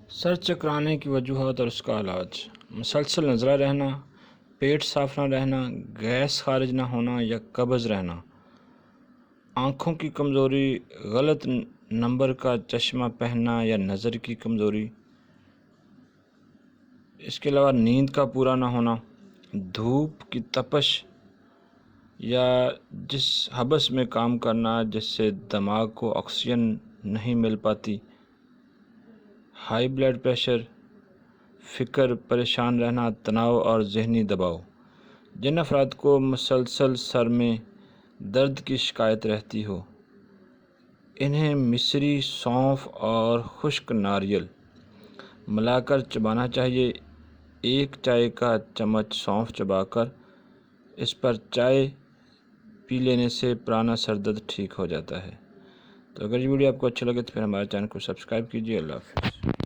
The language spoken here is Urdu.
سر چکرانے کی وجوہات اور اس کا علاج: مسلسل نزلہ رہنا، پیٹ صاف نہ رہنا، گیس خارج نہ ہونا یا قبض رہنا، آنکھوں کی کمزوری، غلط نمبر کا چشمہ پہننا یا نظر کی کمزوری، اس کے علاوہ نیند کا پورا نہ ہونا، دھوپ کی تپش یا جس حبس میں کام کرنا جس سے دماغ کو آکسیجن نہیں مل پاتی، ہائی بلڈ پریشر، فکر، پریشان رہنا، تناؤ اور ذہنی دباؤ۔ جن افراد کو مسلسل سر میں درد کی شکایت رہتی ہو، انہیں مصری، سونف اور خشک ناریل ملا کر چبانا چاہیے۔ ایک چائے کا چمچ سونف چبا کر اس پر چائے پی لینے سے پرانا سر درد ٹھیک ہو جاتا ہے۔ تو اگر یہ ویڈیو آپ کو اچھا لگے تو پھر ہمارے چینل کو سبسکرائب کیجیے۔ اللہ حافظ۔